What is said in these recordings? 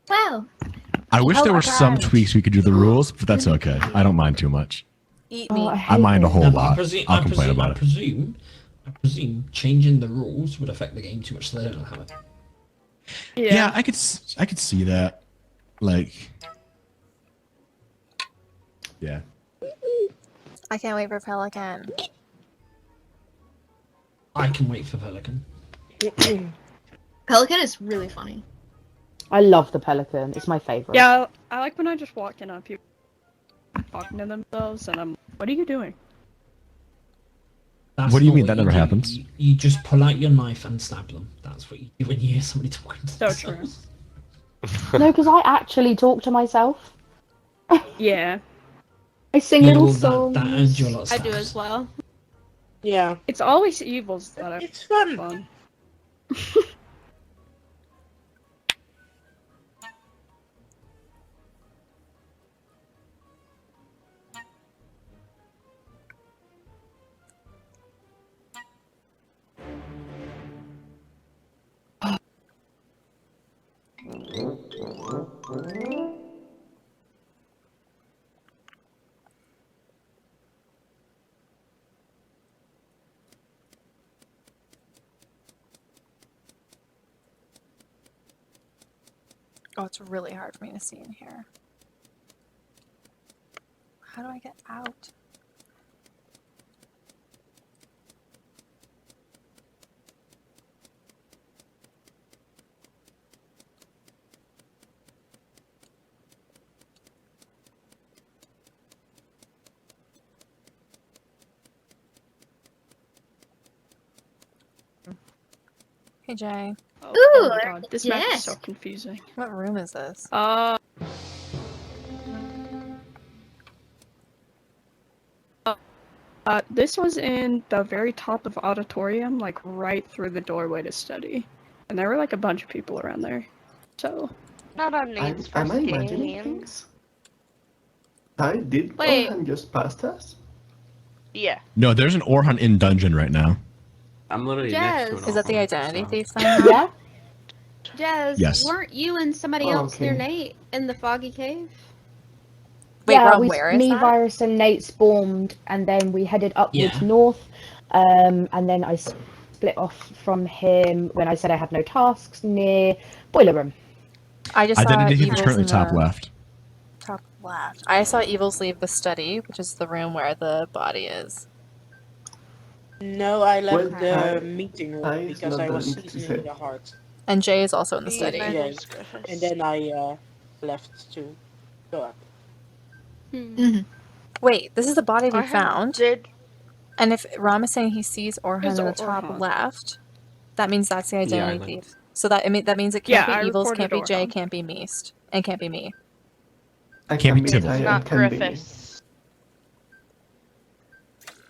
Wow. I wish there were some tweaks we could do the rules, but that's okay. I don't mind too much. Eat me. I mind a whole lot. I'll complain about it. I presume changing the rules would affect the game too much, so they don't have it. Yeah, I could see that. Like, yeah. I can't wait for Pelican. I can wait for Pelican. Pelican is really funny. I love the Pelican. It's my favorite. Yeah, I like when I just walk in on people talking to themselves, and I'm, what are you doing? That's What do you not mean? That never do. happens. You just pull out your knife and stab them. That's what you do when you hear somebody talking to So themselves. true. No, because I actually talk to myself. Yeah. I sing You little know, songs. that earns you a lot of I stabs. do as well. Yeah. It's always evils that are It's fun. fun. Oh, it's really hard for me to see in here. How do I get out? Hey, Jay. Oh, Ooh, oh my god, this map is so yes. confusing. What room is this? This was in the very top of auditorium, like right through the doorway to study. And there were like a bunch of people around there. So, Not on Nate's Am first I imagining game. things? I did Wait. and just passed us? Yeah. No, there's an ore hunt in dungeon right now. I'm literally Yes. next to it. Is that the all, identity so- thief thing? Yeah? Jazz, Yes. weren't you and somebody Oh, else near okay. Nate in the foggy cave? Wait, yeah, Rob, where is me, that? Virus, and Nate spawned, and then we headed upwards Yeah. north. And then I split off from him when I said I had no tasks near boiler room. I just saw Identity thief is Evils currently in top the left. top left. I saw Evils leave the study, which is the room where the body is. No, I left Well, the I- meeting room I because smelled I was that seasoning too. the heart. And Jay is also in the study. Yes. And then I left to go up. Wait, this is the body we I found. did. And if Ram is saying he sees Orhan There's in the top Orhan. left, that means that's the identity like- thief. So that that means it Yeah, can't I be Evils, reported can't be Jay, Orhan. can't be Meest, and can't be me. I Can't be can Tibble. I Not can be. Griffiths.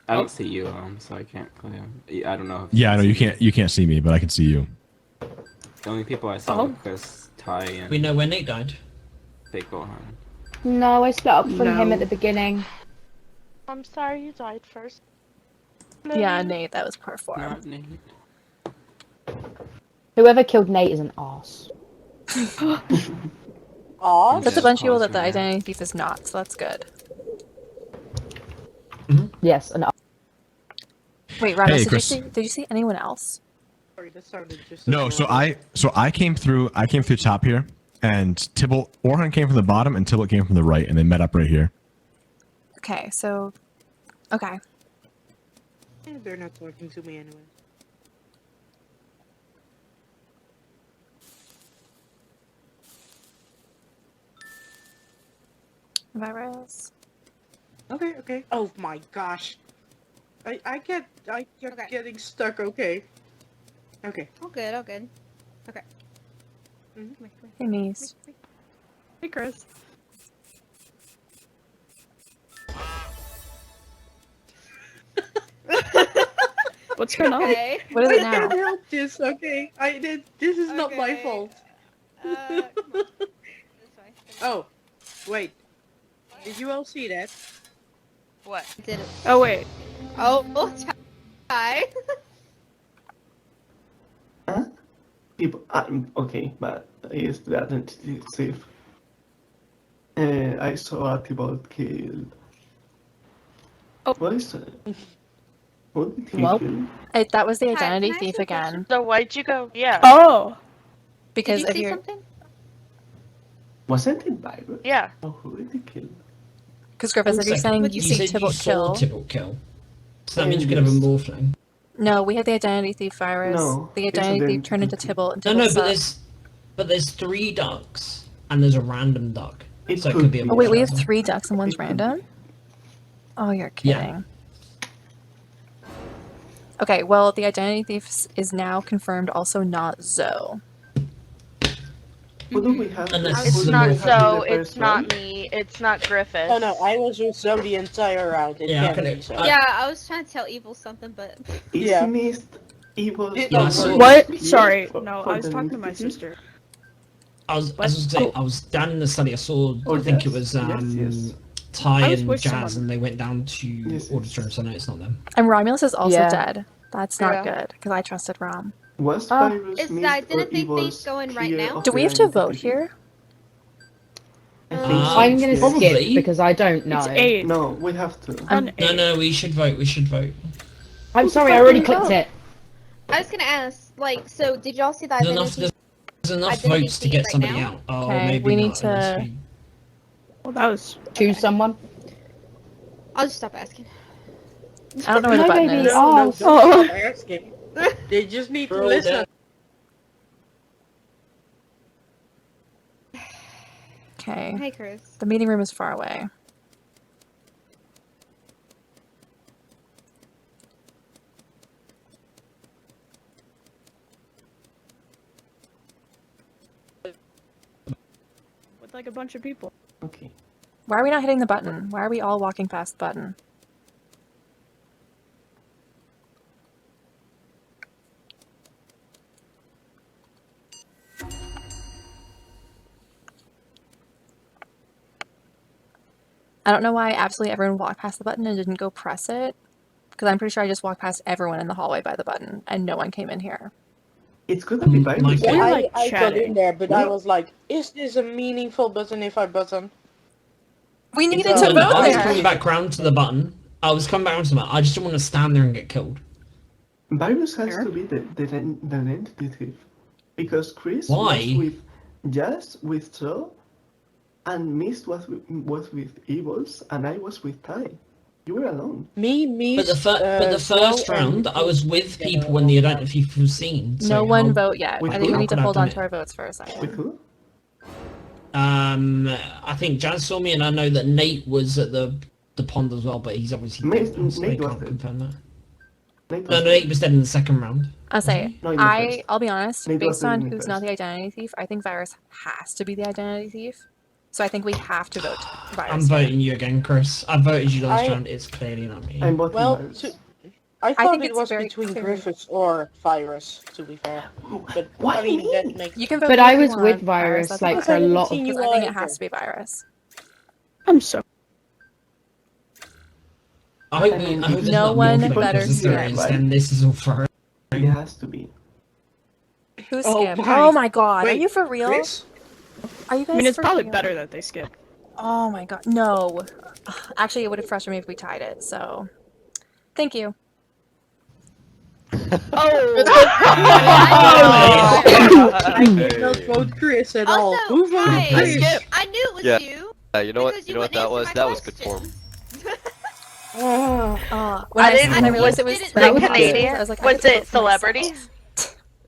I don't see you, so I can't play. I don't know. If Yeah, I know you can't see me, but I can see you. The only people I saw Oh. were Chris, Ty, and We know where Nate died. Fake Gohan. No, I split up from him No. at the beginning. I'm sorry you died first. Yeah, Nate, that was part 4. Not Nate. Whoever killed Nate is an arse. Aw, That's a bunch of people that the Closer. identity thief is not, so that's good. Yes, an arse. Wait, Ramos, Hey, did Chris. did you see anyone else? sorry, that sounded just No, so I came through top here, and Tibble Orhan came from the bottom, and Tibble came from the right, and they met up right here. Okay, so okay. They're not talking to me anyway. Virus. Okay. Oh my gosh. I get Okay. getting stuck, okay. Okay. Oh, good, oh, good. Hey, Meest. Hey, Chris. What's going on? Okay. What is it I now? can't help this, okay? This is not my Okay. fault. Come on. This way. Oh, wait. Did you all see that? What? Did it. Oh, wait. Oh, hi. Huh? People, okay, but is the identity thief. I saw Tybalt killed. Oh. What is that? What did he Well, kill? That was the Hi, identity can I ask thief you a question? again. So why'd you go? Yeah. Oh! Because Did you if see you're something? Wasn't it Virus? Yeah. Oh, who did he kill? because Griffiths, if you're Second, saying What you you see said you Tybalt saw kill, Tybalt kill. So that means you could have a Yes. morphling. no, we had the identity thief virus. No, The it's identity thief turned into identity. Tybalt, and No, Tybalt no, sucked. but there's 3 ducks and there's a random duck. It So it could could be a be. Oh wait, we have morphling. 3 ducks and one's It could random? be. Oh, you're Yeah. kidding. Okay, well, the identity thief is now confirmed also not Zoe. Who do we have? Unless who It's do not we have in so. the It's first not round? me. It's not Griffiths. Oh no, I was with Zoe the entire round. It Yeah, can't okay. be so. Yeah, I was trying to tell Evil something, but Yeah. Is missed evil? Yeah, I saw- What? Sorry, no, I was talking to my sister. I was saying, I was down in the study. I saw. Oh, I think it yes, was yes. Ty I was and with Jazz, someone. and they went down to Yes, auditorium. So no, it's not them. And Romulus is also Yeah. dead. That's not Yeah. good, because I trusted Rom. Was Oh. Virus Is the missed or identity thief evil's going right clear now? of Do the we have to vote identity? here? I think so, I'm gonna yes. Probably. skip because I don't know. It's 8. No, we have to. On No, 8. no, we should vote. We should vote. I'm sorry, I already clicked it. I was gonna ask, like, so did y'all see the There's enough, identity? there's enough Identity votes to thief get right somebody now? out. Oh, Okay, maybe we need not, unless to- we- Well, that was. Choose someone. I'll just stop asking. I don't know where the Hi, button baby. is. Oh. No, don't Oh. stop asking. They just need to Scroll listen. down. Okay. Hey, Chris. The meeting room is far away. With like a bunch of people. Okay. Why are we not hitting the button? Why are we all walking past the button? I don't know why absolutely everyone walked past the button and didn't go press it. Because I'm pretty sure I just walked past everyone in the hallway by the button and no one came in here. It's gonna be Virus. Mike- We're, I like, got chatting. in there, but I No. was like, is this a meaningful button if I button? We needed No, to No, vote I was there. coming back round to the button. I was coming back round to the button. I just didn't want to stand there and get killed. Virus has Fair. to be the identity thief. Because Chris Why? was with Jazz, with Zoe, and Mist was with Evils, and I was with Ty. You were alone. Me, But the first round, I was with people when the identity thief was seen. So No one how- vote yet. With I think we who? need to How could I hold have on done to it? our votes for a With second. who? I think Jazz saw me, and I know that Nate was at the pond as well, but he's obviously Nate- dead now, so I Nate was can't dead. confirm that. Nate No, was Nate was dead in the second round. I'll say, No, you first. I'll be honest, Maybe based I'll on say you who's not first. the identity thief, I think Virus has to be the identity thief. So I think we have to vote Virus. I'm voting you again, Chris. I voted you last I- round. It's clearly not me. I'm voting Well, Virus. I thought think it it's was very between clear. Griffiths or Virus, to be fair. But Why I mean, me? that makes You can vote But who I you was want, with Virus, that's like, fine. for a I haven't lot of seen you Because I think it either. has to be Virus. I'm so. I hope, I mean, I hope there's no not one more better because if there skip, is, right? then this is all for It has to be. Who's Oh skipped? my- Oh my god, are Wait, you for real? Chris? Are you guys I mean, it's for probably real? better that they skip. Oh my god, no. Actually, it would have frustrated me if we tied it, so... Thank you. I did not vote Chris at all. Also, Who voted hi. Chris? I knew it was Yeah. you. You know what? because You know what that wouldn't was? answer That my was good form. questions. Ah. When I I didn't- realized it was didn't- the That was Canadian, Canadian? I was like, I Was get to it vote for celebrity? myself.